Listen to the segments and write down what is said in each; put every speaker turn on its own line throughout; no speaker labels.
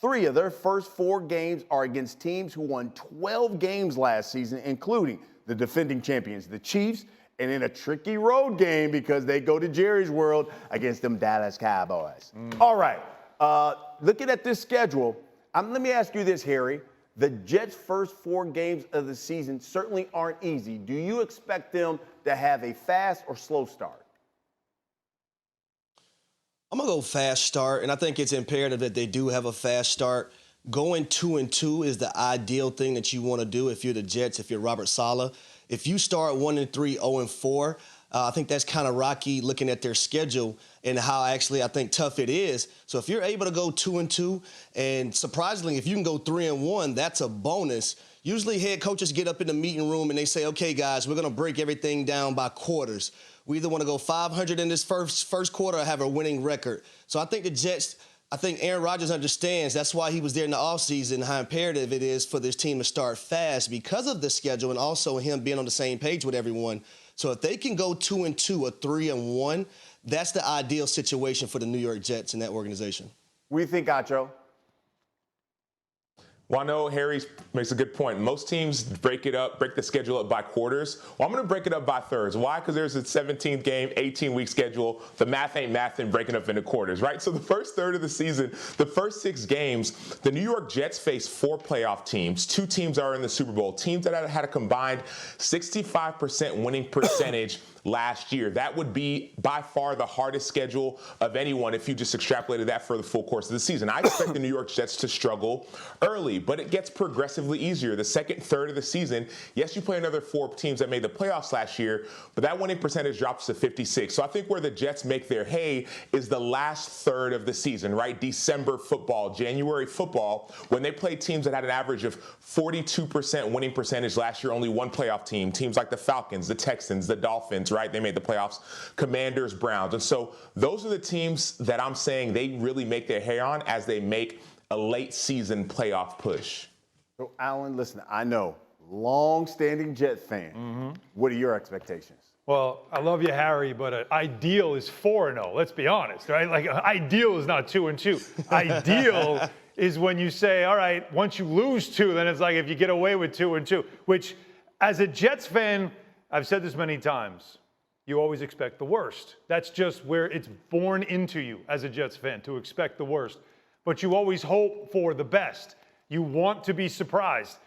3 of their first 4 games are against teams who won 12 games last season, including the defending champions, the Chiefs, and in a tricky road game because they go to Jerry's World against them Dallas Cowboys. All right, looking at this schedule, let me ask you this, Harry. The Jets' first 4 games of the season certainly aren't easy. Do you expect them to have a fast or slow start?
I'm going to go fast start, and I think it's imperative that they do have a fast start. Going 2-2 is the ideal thing that you want to do if you're the Jets, if you're Robert Saleh. If you start 1-3, 0-4, I think that's kind of rocky looking at their schedule and how actually I think tough it is. So if you're able to go 2-2, and surprisingly, if you can go 3-1, that's a bonus. Usually head coaches get up in the meeting room and they say, okay, guys, we're going to break everything down by quarters. We either want to go 500 in this first quarter or have a winning record. So I think the Jets, I think Aaron Rodgers understands that's why he was there in the offseason, how imperative it is for this team to start fast because of the schedule and also him being on the same page with everyone. So if they can go 2-2 or 3-1, that's the ideal situation for the New York Jets in that organization.
What do you think, Acho?
Well, I know Harry makes a good point. Most teams break the schedule up by quarters. Well, I'm going to break it up by thirds. Why? Because there's a 17th game, 18-week schedule. The math ain't math and breaking up into quarters, right? So the first third of the season, the first 6 games, the New York Jets face 4 playoff teams. 2 teams are in the Super Bowl. Teams that had a combined 65% winning percentage last year. That would be by far the hardest schedule of anyone if you just extrapolated that for the full course of the season. I expect the New York Jets to struggle early, but it gets progressively easier. The second third of the season, yes, you play another 4 teams that made the playoffs last year, but that winning percentage drops to 56. So I think where the Jets make their hay is the last third of the season, right? December football, January football, when they play teams that had an average of 42% winning percentage last year, only 1 playoff team, teams like the Falcons, the Texans, the Dolphins, right? They made the playoffs, Commanders, Browns. And so those are the teams that I'm saying they really make their hay on as they make a late season playoff push.
So, Alan, listen, I know, long-standing Jet fan. What are your expectations?
Well, I love you, Harry, but ideal is 4-0. Let's be honest, right? Like, ideal is not 2-2. Ideal is when you say, all right, once you lose 2, then it's like if you get away with 2-2, which as a Jets fan, I've said this many times, you always expect the worst. That's just where it's born into you as a Jets fan, to expect the worst. But you always hope for the best. You want to be surprised.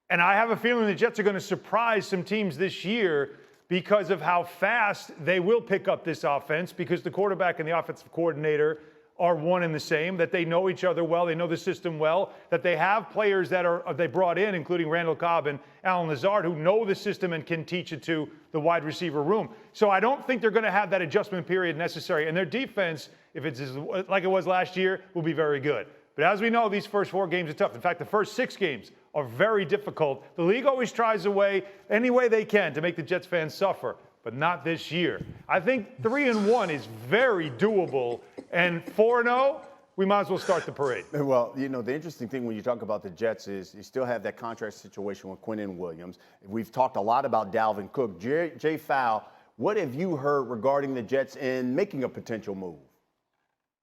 And I have a feeling the Jets are going to surprise some teams this year because of how fast they will pick up this offense, because the quarterback and the offensive coordinator are one and the same, that they know each other well, they know the system well, that they have players that they brought in, including Randall Cobb and Alan Lazard, who know the system and can teach it to the wide receiver room. So I don't think they're going to have that adjustment period necessary. And their defense, if it's like it was last year, will be very good. But as we know, these first 4 games are tough. In fact, the first 6 games are very difficult. The league always tries any way they can to make the Jets fans suffer, but not this year. I think 3-1 is very doable, and 4-0, we might as well start the parade.
Well, you know, the interesting thing when you talk about the Jets is you still have that contract situation with Quinnen Williams. We've talked a lot about Dalvin Cook. Jay Fowler, what have you heard regarding the Jets in making a potential move?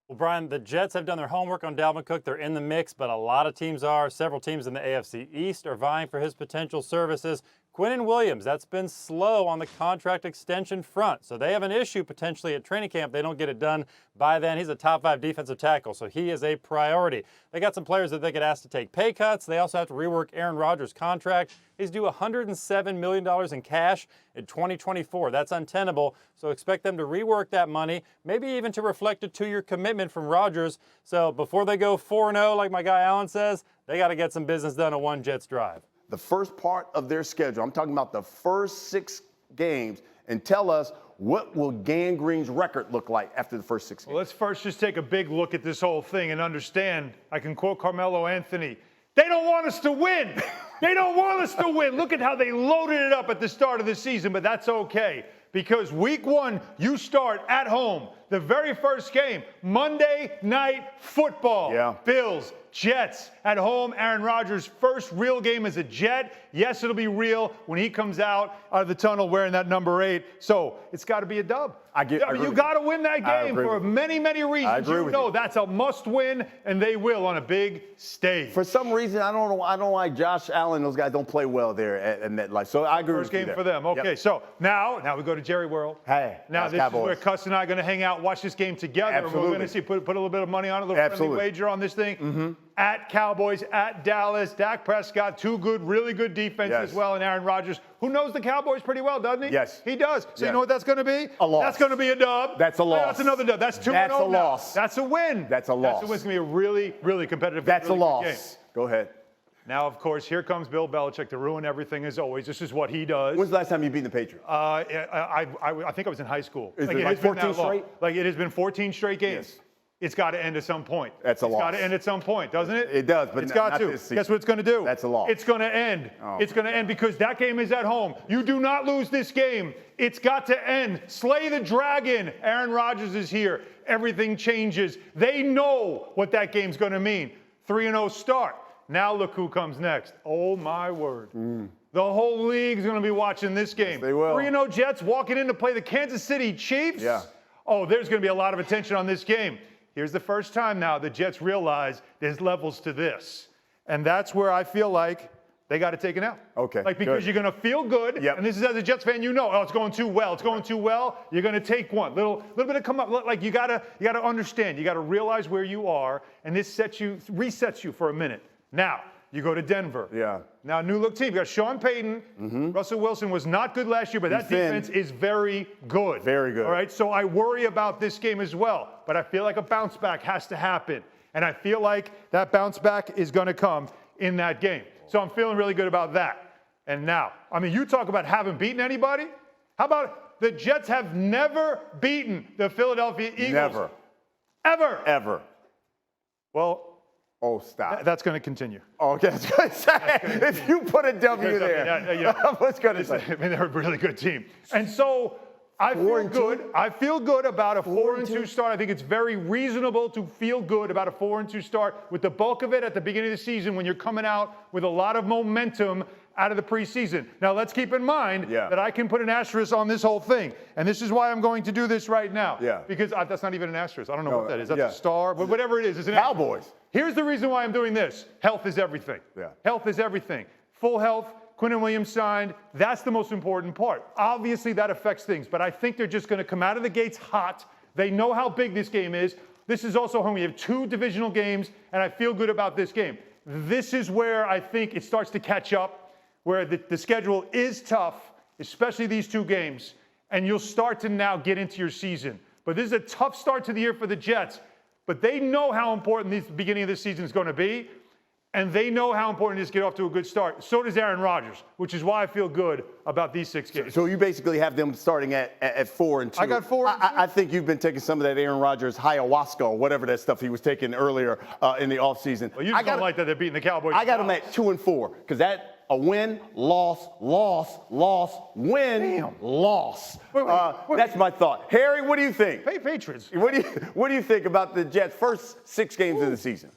Well, Brian, the Jets have done their homework on Dalvin Cook. They're in the mix, but a lot of teams are. Several teams in the AFC East are vying for his potential services. Quinnen Williams, that's been slow on the contract extension front. So they have an issue potentially at training camp. They don't get it done by then. He's a top 5 defensive tackle, so he is a priority. They got some players that they could ask to take pay cuts. They also have to rework Aaron Rodgers' contract. He's due $107 million in cash in 2024. That's untenable, so expect them to rework that money, maybe even to reflect a 2-year commitment from Rodgers. So before they go 4-0, like my guy Allen says, they got to get some business done on one Jets drive.
The first part of their schedule, I'm talking about the first 6 games, and tell us, what will Gangrene's record look like after the first 6 games?
Well, let's first just take a big look at this whole thing and understand, I can quote Carmelo Anthony, they don't want us to win. They don't want us to win. Look at how they loaded it up at the start of the season, but that's okay, because week 1, you start at home The very first game, Monday Night Football.
Yeah.
Bills, Jets at home. Aaron Rodgers' first real game as a Jet. Yes, it'll be real when he comes out of the tunnel wearing that number 8. So it's got to be a dub. You got to win that game for many, many reasons.
I agree with you.
That's a must-win, and they will on a big stage.
For some reason, I don't know why Josh Allen, those guys don't play well there at MetLife. So I agree
First
with you
game for them. Okay,
Yep.
so now we go to Jerry World.
Hey,
now
that's
this
Cowboys.
is where Custer and I are going to hang out, watch this game together.
Absolutely.
We're going to see put a little bit of money on it, a little friendly wager on this thing.
Mm-hmm.
At Cowboys, at Dallas, Dak Prescott, two really good defenses as well, and Aaron Rodgers, who knows the Cowboys pretty well, doesn't he?
Yes.
He does. So
Yes.
you know what that's going to be?
A loss.
That's going to be a dub.
That's a loss.
That's another dub. That's 2-0
That's a
now.
loss.
That's a win.
That's a loss.
That's a win. It's going to be a really competitive game.
That's a loss. Go ahead.
Now, of course, here comes Bill Belichick to ruin everything as always. This is what he does.
When's the last time you beat the Patriots?
I think I was in high school.
Is it
it
like
has been
14
that long.
straight?
Like it has been 14 straight games.
Yes.
It's got to end at some point.
That's a loss.
It's got to end at some point, doesn't it?
It does, but
it's
not
got to.
this season.
Guess what it's going to do?
That's a loss.
It's going to end.
Oh.
It's going to end because that game is at home. You do not lose this game. It's got to end. Slay the dragon. Aaron Rodgers is here. Everything changes. They know what that game's going to mean. 3-0 start. Now look who comes next. Oh, my word. The whole league's going to be watching this game.
Yes, they will.
3-0 Jets walking in to play the Kansas City Chiefs.
Yeah.
Oh, there's going to be a lot of attention on this game. Here's the first time now the Jets realize there's levels to this. And that's where I feel like they got to take it out.
Okay,
Like because
good.
you're going to feel good.
Yep.
And this is as a Jets fan, you know, oh, it's going too well. It's going too well. You're going to take one. Little bit of come up. Like you got to understand. You got to realize where you are. And this resets you for a minute. Now, you go to Denver.
Yeah.
Now, new look team. You got Sean Payton. Russell Wilson was not good last year, but that defense is very good.
Very good.
All right, so I worry about this game as well. But I feel like a bounce back has to happen. And I feel like that bounce back is going to come in that game. So I'm feeling really good about that. And now, I mean, you talk about haven't beaten anybody. How about the Jets have never beaten the Philadelphia Eagles?
Never.
Ever.
Ever.
Well,
Oh, stop.
that's going to continue.
Okay, I was going to say, if you put a W there, I was going to say.
I mean, they're a really good team. And so I feel good. I feel good about a 4-2 start. I think it's very reasonable to feel good about a 4-2 start with the bulk of it at the beginning of the season when you're coming out with a lot of momentum out of the preseason. Now, let's keep in mind that I can put an asterisk on this whole thing. And this is why I'm going to do this right now.
Yeah.
Because that's not even an asterisk. I don't know what that is. That's
yeah.
a star. But whatever it is, it's an
Cowboys.
asterisk. Here's the reason why I'm doing this. Health is everything.
Yeah.
Health is everything. Full health. Quinnen Williams signed. That's the most important part. Obviously, that affects things. But I think they're just going to come out of the gates hot. They know how big this game is. This is also home. We have 2 divisional games, and I feel good about this game. This is where I think it starts to catch up, where the schedule is tough, especially these 2 games, and you'll start to now get into your season. But this is a tough start to the year for the Jets, but they know how important the beginning of this season is going to be, and they know how important it is to get off to a good start. So does Aaron Rodgers, which is why I feel good about these 6 games.
So you basically have them starting at 4-2.
I got 4-2.
I think you've been taking some of that Aaron Rodgers ayahuasca or whatever that stuff he was taking earlier in the offseason.
Well, you just don't like that they're beating the Cowboys.
I got them at 2-4 because that a win, loss, win, loss.
Wait.
That's my thought. Harry, what do you think?
Hey, Patriots.
What do you think about the Jets' first 6 games of the season?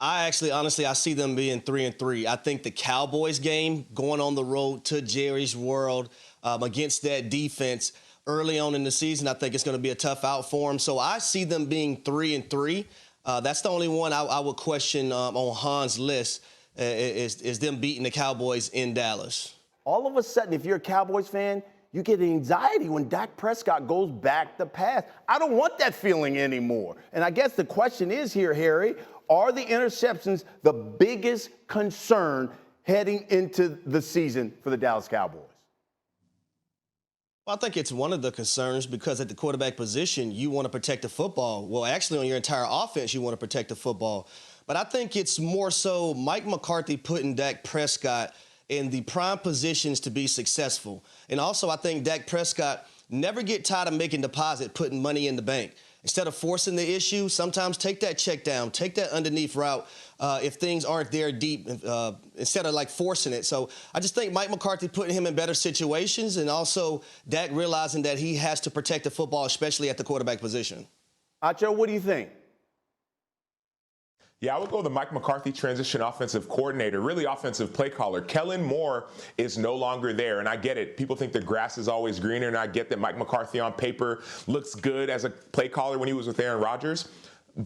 I see them being 3-3. I think the Cowboys game, going on the road to Jerry's World against that defense early on in the season, I think it's going to be a tough out for them. So I see them being 3-3. That's the only one I would question on Hahn's list is them beating the Cowboys in Dallas.
All of a sudden, if you're a Cowboys fan, you get anxiety when Dak Prescott goes back to pass. I don't want that feeling anymore. And I guess the question is here, Harry, are the interceptions the biggest concern heading into the season for the Dallas Cowboys?
Well, I think it's one of the concerns because at the quarterback position, you want to protect the football. Well, actually, on your entire offense, you want to protect the football. But I think it's more so Mike McCarthy putting Dak Prescott in the prime positions to be successful. And also, I think Dak Prescott never get tired of making deposit, putting money in the bank. Instead of forcing the issue, sometimes take that check down, take that underneath route if things aren't there deep, instead of like forcing it. So I just think Mike McCarthy putting him in better situations, and also Dak realizing that he has to protect the football, especially at the quarterback position.
Acho, what do you think?
Yeah, I would go with the Mike McCarthy transition offensive coordinator, really offensive play caller. Kellen Moore is no longer there, and I get it. People think the grass is always greener, and I get that Mike McCarthy on paper looks good as a play caller when he was with Aaron Rodgers.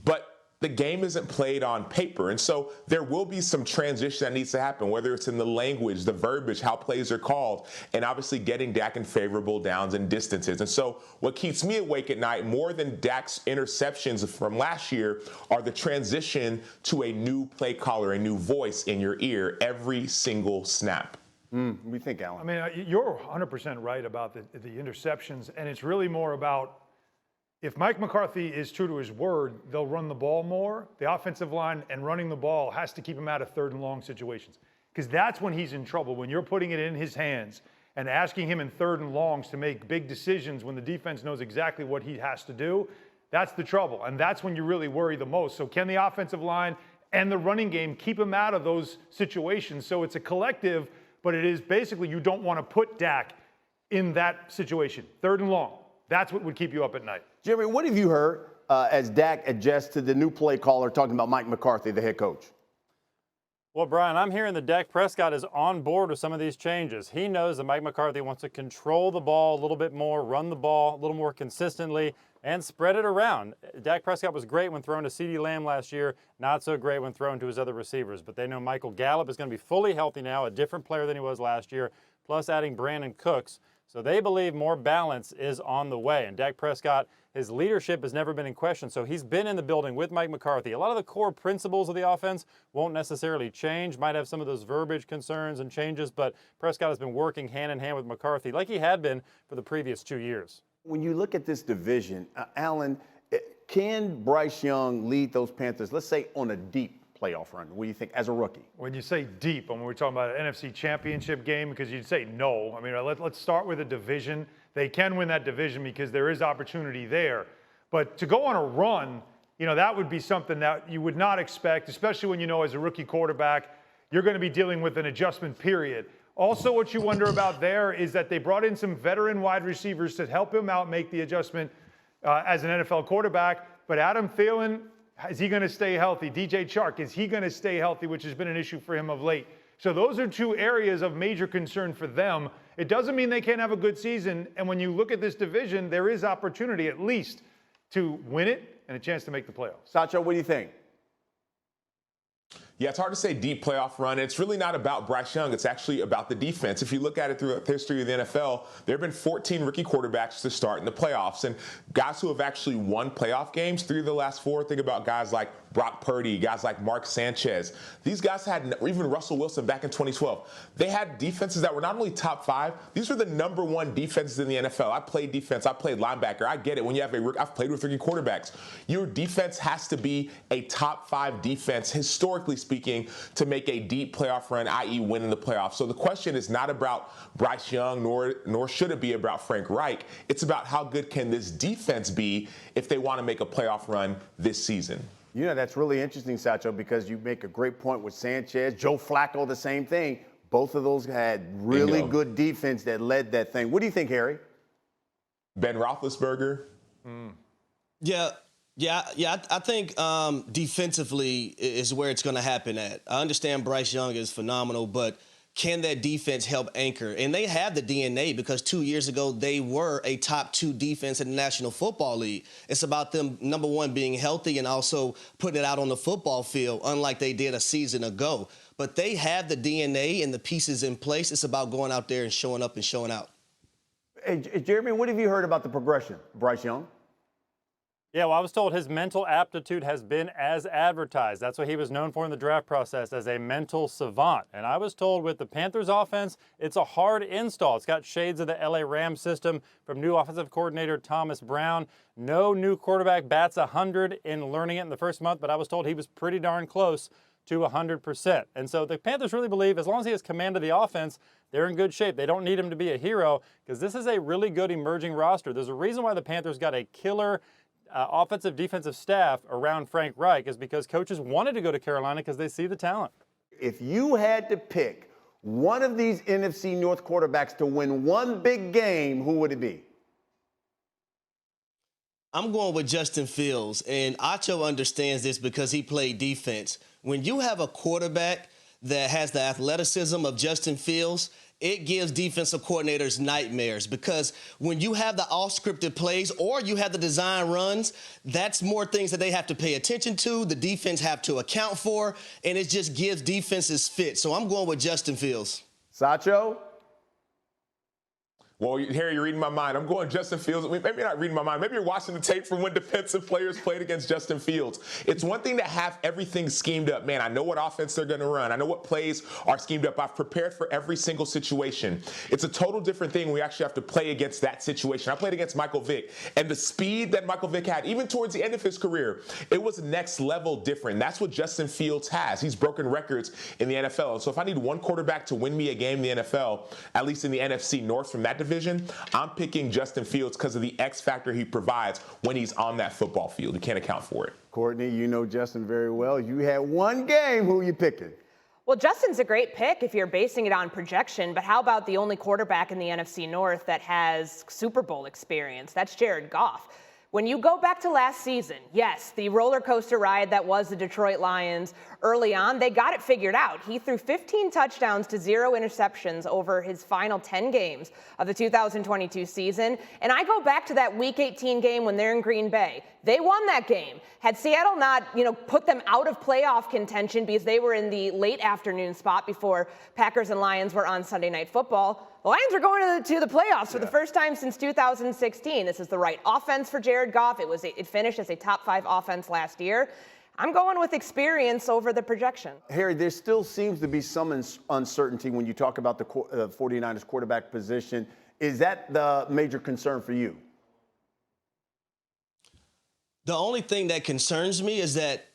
But the game isn't played on paper, and so there will be some transition that needs to happen, whether it's in the language, the verbiage, how plays are called, and obviously getting Dak in favorable downs and distances. And so what keeps me awake at night more than Dak's interceptions from last year are the transition to a new play caller, a new voice in your ear every single snap.
What do you think, Alan?
I mean, you're 100% right about the interceptions, and it's really more about if Mike McCarthy is true to his word, they'll run the ball more. The offensive line and running the ball has to keep him out of 3rd and long situations, because that's when he's in trouble, when you're putting it in his hands and asking him in 3rd and longs to make big decisions when the defense knows exactly what he has to do. That's the trouble, and that's when you really worry the most. So can the offensive line and the running game keep him out of those situations? So it's a collective, but it is basically you don't want to put Dak in that situation. 3rd and long. That's what would keep you up at night.
Jeremy, what have you heard as Dak adjusts to the new play caller talking about Mike McCarthy, the head coach?
Well, Brian, I'm hearing that Dak Prescott is on board with some of these changes. He knows that Mike McCarthy wants to control the ball a little bit more, run the ball a little more consistently, and spread it around. Dak Prescott was great when thrown to CeeDee Lamb last year, not so great when thrown to his other receivers. But they know Michael Gallup is going to be fully healthy now, a different player than he was last year, plus adding Brandon Cooks. So they believe more balance is on the way. And Dak Prescott, his leadership has never been in question. So he's been in the building with Mike McCarthy. A lot of the core principles of the offense won't necessarily change, might have some of those verbiage concerns and changes, but Prescott has been working hand in hand with McCarthy like he had been for the previous 2 years.
When you look at this division, Alan, can Bryce Young lead those Panthers, let's say, on a deep playoff run? What do you think as a rookie?
When you say deep, and we're talking about an NFC championship game, because you'd say no. I mean, let's start with a division. They can win that division because there is opportunity there. But to go on a run, that would be something that you would not expect, especially when as a rookie quarterback, you're going to be dealing with an adjustment period. Also, what you wonder about there is that they brought in some veteran wide receivers to help him out make the adjustment as an NFL quarterback. But Adam Thielen, is he going to stay healthy? DJ Chark, is he going to stay healthy, which has been an issue for him of late? So those are 2 areas of major concern for them. It doesn't mean they can't have a good season. And when you look at this division, there is opportunity at least to win it and a chance to make the playoffs.
Sacho, what do you think?
Yeah, it's hard to say deep playoff run. It's really not about Bryce Young. It's actually about the defense. If you look at it throughout the history of the NFL, there have been 14 rookie quarterbacks to start in the playoffs. And guys who have actually won playoff games, 3 of the last 4, think about guys like Brock Purdy, guys like Mark Sanchez. These guys had, even Russell Wilson back in 2012, they had defenses that were not only top 5, these were the #1 defenses in the NFL. I played defense, I played linebacker. I get it. When you have I've played with rookie quarterbacks. Your defense has to be a top 5 defense, historically speaking, to make a deep playoff run, i.e. win in the playoffs. So the question is not about Bryce Young, nor should it be about Frank Reich. It's about how good can this defense be if they want to make a playoff run this season.
That's really interesting, Sacho, because you make a great point with Sanchez. Joe Flacco, the same thing. Both of those had really good defense that led that thing. What do you think, Harry?
Ben Roethlisberger.
Yeah, I think defensively is where it's going to happen at. I understand Bryce Young is phenomenal, but can that defense help anchor? And they have the DNA because 2 years ago, they were a top 2 defense in the National Football League. It's about them, #1, being healthy and also putting it out on the football field, unlike they did a season ago. But they have the DNA and the pieces in place. It's about going out there and showing up and showing out.
Hey, Jeremy, what have you heard about the progression, Bryce Young?
Yeah, well, I was told his mental aptitude has been as advertised. That's what he was known for in the draft process, as a mental savant. And I was told with the Panthers offense, it's a hard install. It's got shades of the LA Rams system from new offensive coordinator Thomas Brown. No new quarterback bats 100 in learning it in the first month, but I was told he was pretty darn close to 100%. And so the Panthers really believe as long as he has command of the offense, they're in good shape. They don't need him to be a hero because this is a really good emerging roster. There's a reason why the Panthers got a killer offensive defensive staff around Frank Reich is because coaches wanted to go to Carolina because they see the talent.
If you had to pick one of these NFC North quarterbacks to win one big game, who would it be?
I'm going with Justin Fields, and Acho understands this because he played defense. When you have a quarterback that has the athleticism of Justin Fields, it gives defensive coordinators nightmares because when you have the all-scripted plays or you have the design runs, that's more things that they have to pay attention to, the defense have to account for, and it just gives defenses fit. So I'm going with Justin Fields.
Sacho?
Well, Harry, you're reading my mind. I'm going Justin Fields. Maybe you're not reading my mind. Maybe you're watching the tape from when defensive players played against Justin Fields. It's one thing to have everything schemed up. Man, I know what offense they're going to run. I know what plays are schemed up. I've prepared for every single situation. It's a total different thing when we actually have to play against that situation. I played against Michael Vick, and the speed that Michael Vick had, even towards the end of his career, it was next level different. That's what Justin Fields has. He's broken records in the NFL. And so if I need one quarterback to win me a game in the NFL, at least in the NFC North from that division, I'm picking Justin Fields because of the X factor he provides when he's on that football field. You can't account for it.
Courtney, you know Justin very well. You had one game. Who are you picking?
Well, Justin's a great pick if you're basing it on projection, but how about the only quarterback in the NFC North that has Super Bowl experience? That's Jared Goff. When you go back to last season, yes, the roller coaster ride that was the Detroit Lions early on, they got it figured out. He threw 15 touchdowns to 0 interceptions over his final 10 games of the 2022 season. And I go back to that Week 18 game when they're in Green Bay. They won that game. Had Seattle not, put them out of playoff contention because they were in the late afternoon spot before Packers and Lions were on Sunday Night Football, the Lions are going to the playoffs for the first time since 2016. This is the right offense for Jared Goff. It finished as a top 5 offense last year. I'm going with experience over the projection.
Harry, there still seems to be some uncertainty when you talk about the 49ers quarterback position. Is that the major concern for you?
The only thing that concerns me is that,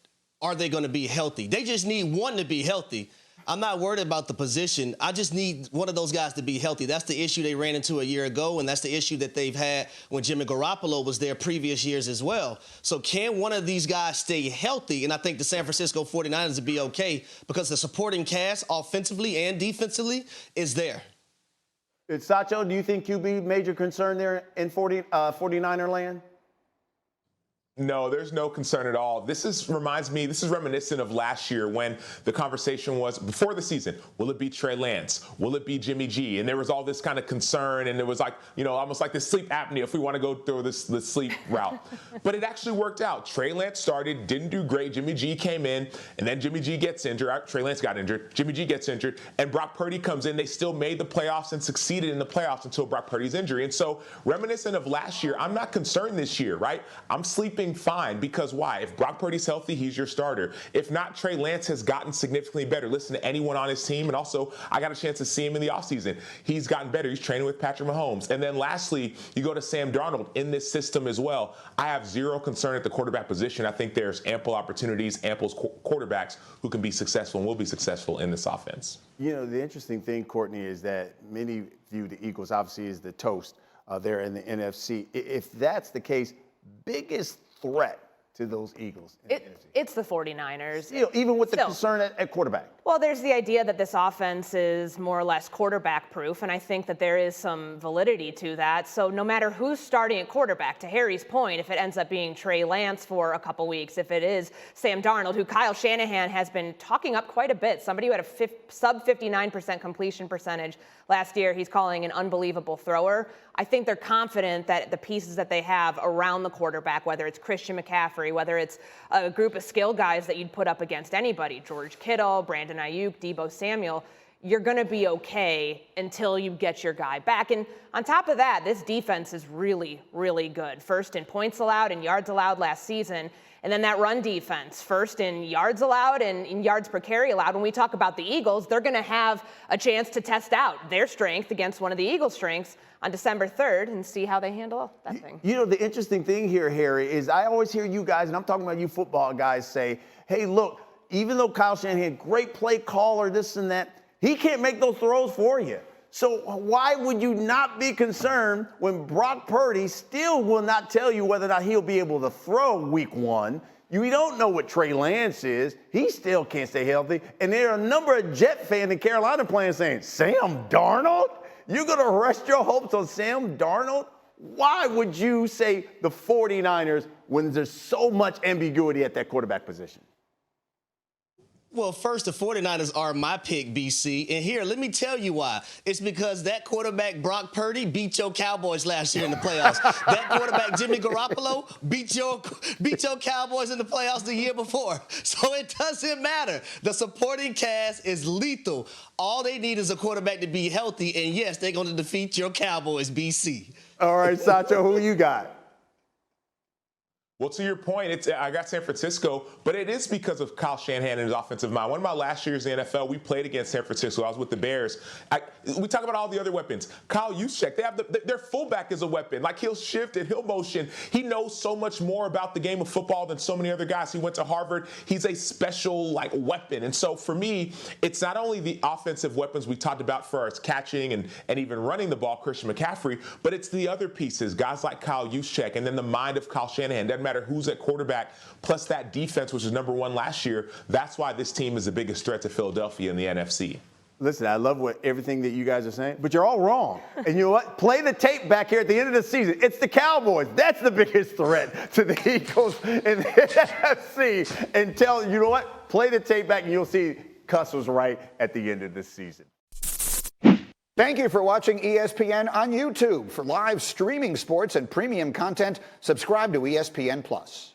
are they going to be healthy? They just need one to be healthy. I'm not worried about the position. I just need one of those guys to be healthy. That's the issue they ran into a year ago, and that's the issue that they've had when Jimmy Garoppolo was there previous years as well. So can one of these guys stay healthy? And I think the San Francisco 49ers will be okay because the supporting cast offensively and defensively is there.
Sacho, do you think QB major concern there in 49er land?
No, there's no concern at all. This is reminiscent of last year when the conversation was before the season, will it be Trey Lance? Will it be Jimmy G? And there was all this kind of concern, and it was like, almost like this sleep apnea if we want to go through this sleep route. But it actually worked out. Trey Lance started, didn't do great. Jimmy G came in, and then Jimmy G gets injured. Trey Lance got injured. Jimmy G gets injured, and Brock Purdy comes in. They still made the playoffs and succeeded in the playoffs until Brock Purdy's injury. And so reminiscent of last year, I'm not concerned this year, right? I'm sleeping fine because why? If Brock Purdy's healthy, he's your starter. If not, Trey Lance has gotten significantly better. Listen to anyone on his team, and also I got a chance to see him in the offseason. He's gotten better. He's training with Patrick Mahomes. And then lastly, you go to Sam Darnold in this system as well. I have zero concern at the quarterback position. I think there's ample opportunities, ample quarterbacks who can be successful and will be successful in this offense.
The interesting thing, Courtney, is that many view the Eagles obviously as the toast there in the NFC. If that's the case, biggest threat to those Eagles in the NFC?
It's the 49ers.
Even with the concern at quarterback.
Well, there's the idea that this offense is more or less quarterback proof, and I think that there is some validity to that. So no matter who's starting at quarterback, to Harry's point, if it ends up being Trey Lance for a couple weeks, if it is Sam Darnold, who Kyle Shanahan has been talking up quite a bit, somebody who had a sub 59% completion percentage last year, he's calling an unbelievable thrower. I think they're confident that the pieces that they have around the quarterback, whether it's Christian McCaffrey, whether it's a group of skill guys that you'd put up against anybody, George Kittle, Brandon Ayuk, Deebo Samuel, you're going to be okay until you get your guy back. And on top of that, this defense is really, really good. First in points allowed and yards allowed last season. And then that run defense, first in yards allowed and in yards per carry allowed. When we talk about the Eagles, they're going to have a chance to test out their strength against one of the Eagles' strengths on December 3rd and see how they handle that thing.
The interesting thing here, Harry, is I always hear you guys, and I'm talking about you football guys, say, hey, look, even though Kyle Shanahan, great play caller, this and that, he can't make those throws for you. So why would you not be concerned when Brock Purdy still will not tell you whether or not he'll be able to throw week 1? You don't know what Trey Lance is. He still can't stay healthy. And there are a number of Jet fans in Carolina playing saying, Sam Darnold? You're going to rest your hopes on Sam Darnold? Why would you say the 49ers when there's so much ambiguity at that quarterback position?
Well, first, the 49ers are my pick, BC. And here, let me tell you why. It's because that quarterback, Brock Purdy, beat your Cowboys last year in the playoffs. That quarterback, Jimmy Garoppolo, beat your Cowboys in the playoffs the year before. So it doesn't matter. The supporting cast is lethal. All they need is a quarterback to be healthy. And, yes, they're going to defeat your Cowboys, BC.
All right, Sacho, who you got?
Well, to your point, I got San Francisco, but it is because of Kyle Shanahan and his offensive mind. One of my last years in the NFL, we played against San Francisco. I was with the Bears. We talk about all the other weapons. Kyle Juszczyk, they have their fullback is a weapon. Like, he'll shift and he'll motion. He knows so much more about the game of football than so many other guys. He went to Harvard. He's a special, weapon. And so for me, it's not only the offensive weapons we talked about for us catching and even running the ball, Christian McCaffrey, but it's the other pieces, guys like Kyle Juszczyk, and then the mind of Kyle Shanahan. Doesn't matter who's at quarterback, plus that defense, which was number 1 last year. That's why this team is the biggest threat to Philadelphia in the NFC.
Listen, I love everything that you guys are saying, but you're all wrong. And you know what? Play the tape back here at the end of the season. It's the Cowboys. That's the biggest threat to the Eagles in the NFC. And you know what? Play the tape back and you'll see Custer was right at the end of this season.
Thank you for watching ESPN on YouTube. For live streaming sports and premium content, subscribe to ESPN+.